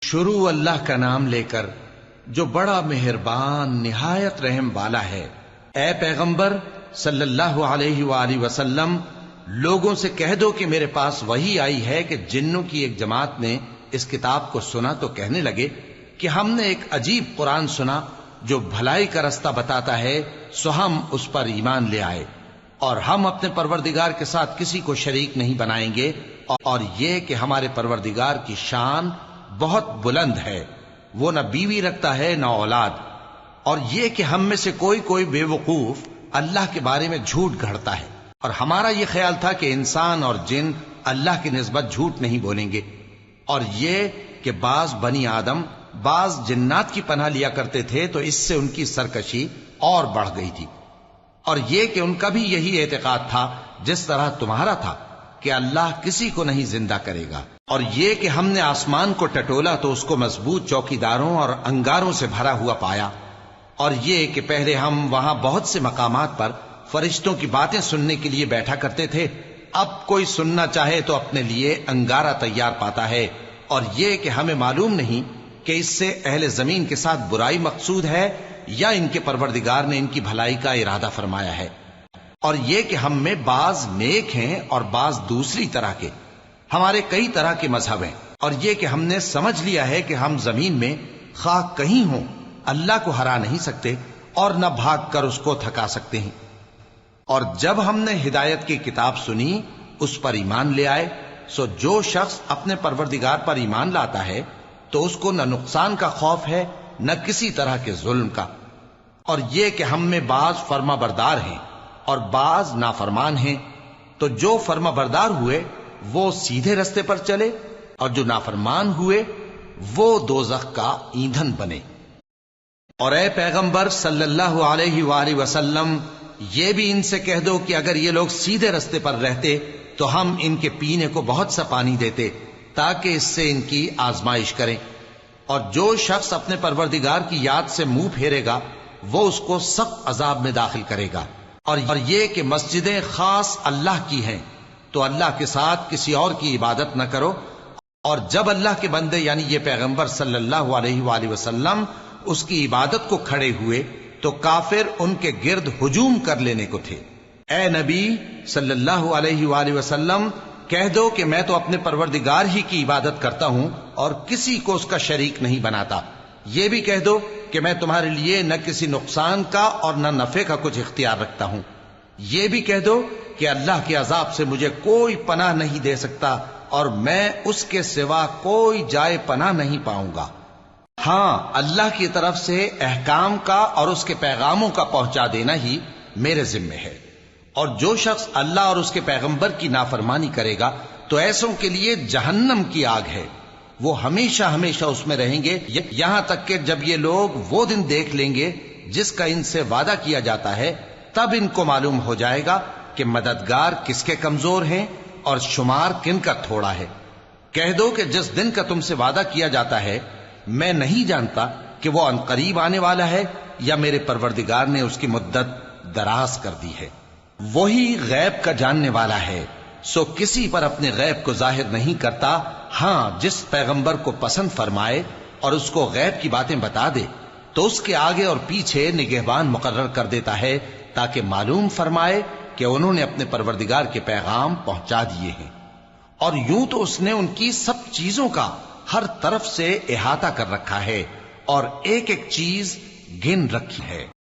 شروع اللہ کا نام لے کر جو بڑا مہربان نہایت رحم والا ہے۔ اے پیغمبر صلی اللہ علیہ وآلہ وسلم، لوگوں سے کہہ دو کہ میرے پاس وحی آئی ہے کہ جنوں کی ایک جماعت نے اس کتاب کو سنا تو کہنے لگے کہ ہم نے ایک عجیب قرآن سنا جو بھلائی کا رستہ بتاتا ہے، سو ہم اس پر ایمان لے آئے اور ہم اپنے پروردگار کے ساتھ کسی کو شریک نہیں بنائیں گے، اور یہ کہ ہمارے پروردگار کی شان بہت بلند ہے، وہ نہ بیوی رکھتا ہے نہ اولاد، اور یہ کہ ہم میں سے کوئی بے وقوف اللہ کے بارے میں جھوٹ گھڑتا ہے، اور ہمارا یہ خیال تھا کہ انسان اور جن اللہ کی نسبت جھوٹ نہیں بولیں گے، اور یہ کہ بعض بنی آدم بعض جنات کی پناہ لیا کرتے تھے تو اس سے ان کی سرکشی اور بڑھ گئی تھی، اور یہ کہ ان کا بھی یہی اعتقاد تھا جس طرح تمہارا تھا کہ اللہ کسی کو نہیں زندہ کرے گا، اور یہ کہ ہم نے آسمان کو ٹٹولا تو اس کو مضبوط چوکیداروں اور انگاروں سے بھرا ہوا پایا، اور یہ کہ پہلے ہم وہاں بہت سے مقامات پر فرشتوں کی باتیں سننے کے لیے بیٹھا کرتے تھے، اب کوئی سننا چاہے تو اپنے لیے انگارہ تیار پاتا ہے، اور یہ کہ ہمیں معلوم نہیں کہ اس سے اہل زمین کے ساتھ برائی مقصود ہے یا ان کے پروردگار نے ان کی بھلائی کا ارادہ فرمایا ہے، اور یہ کہ ہم میں بعض نیک ہیں اور بعض دوسری طرح کے، ہمارے کئی طرح کے مذہب ہیں، اور یہ کہ ہم نے سمجھ لیا ہے کہ ہم زمین میں خواہ کہیں ہوں اللہ کو ہرا نہیں سکتے اور نہ بھاگ کر اس کو تھکا سکتے ہیں، اور جب ہم نے ہدایت کی کتاب سنی اس پر ایمان لے آئے، سو جو شخص اپنے پروردگار پر ایمان لاتا ہے تو اس کو نہ نقصان کا خوف ہے نہ کسی طرح کے ظلم کا، اور یہ کہ ہم میں بعض فرما بردار ہیں اور بعض نافرمان ہیں، تو جو فرما بردار ہوئے وہ سیدھے رستے پر چلے اور جو نافرمان ہوئے وہ دوزخ کا ایندھن بنے۔ اور اے پیغمبر صلی اللہ علیہ وآلہ وسلم، یہ بھی ان سے کہہ دو کہ اگر یہ لوگ سیدھے رستے پر رہتے تو ہم ان کے پینے کو بہت سا پانی دیتے تاکہ اس سے ان کی آزمائش کریں، اور جو شخص اپنے پروردگار کی یاد سے منہ پھیرے گا وہ اس کو سخت عذاب میں داخل کرے گا، اور یہ کہ مسجدیں خاص اللہ کی ہیں تو اللہ کے ساتھ کسی اور کی عبادت نہ کرو، اور جب اللہ کے بندے یعنی یہ پیغمبر صلی اللہ علیہ وآلہ وسلم اس کی عبادت کو کھڑے ہوئے تو کافر ان کے گرد ہجوم کر لینے کو تھے۔ اے نبی صلی اللہ علیہ وآلہ وسلم، کہہ دو کہ میں تو اپنے پروردگار ہی کی عبادت کرتا ہوں اور کسی کو اس کا شریک نہیں بناتا، یہ بھی کہہ دو کہ میں تمہارے لیے نہ کسی نقصان کا اور نہ نفع کا کچھ اختیار رکھتا ہوں، یہ بھی کہہ دو کہ اللہ کے عذاب سے مجھے کوئی پناہ نہیں دے سکتا اور میں اس کے سوا کوئی جائے پناہ نہیں پاؤں گا، ہاں اللہ کی طرف سے احکام کا اور اس کے پیغاموں کا پہنچا دینا ہی میرے ذمہ ہے، اور جو شخص اللہ اور اس کے پیغمبر کی نافرمانی کرے گا تو ایسوں کے لیے جہنم کی آگ ہے، وہ ہمیشہ ہمیشہ اس میں رہیں گے، یہاں تک کہ جب یہ لوگ وہ دن دیکھ لیں گے جس کا ان سے وعدہ کیا جاتا ہے، تب ان کو معلوم ہو جائے گا کہ مددگار کس کے کمزور ہیں اور شمار کن کا تھوڑا ہے۔ کہہ دو کہ جس دن کا تم سے وعدہ کیا جاتا ہے میں نہیں جانتا کہ وہ عنقریب آنے والا ہے یا میرے پروردگار نے اس کی مدت دراز کر دی ہے، وہی غیب کا جاننے والا ہے، سو کسی پر اپنے غیب کو ظاہر نہیں کرتا، ہاں جس پیغمبر کو پسند فرمائے اور اس کو غیب کی باتیں بتا دے تو اس کے آگے اور پیچھے نگہبان مقرر کر دیتا ہے تاکہ معلوم فرمائے کہ انہوں نے اپنے پروردگار کے پیغام پہنچا دیے ہیں، اور یوں تو اس نے ان کی سب چیزوں کا ہر طرف سے احاطہ کر رکھا ہے اور ایک ایک چیز گن رکھی ہے۔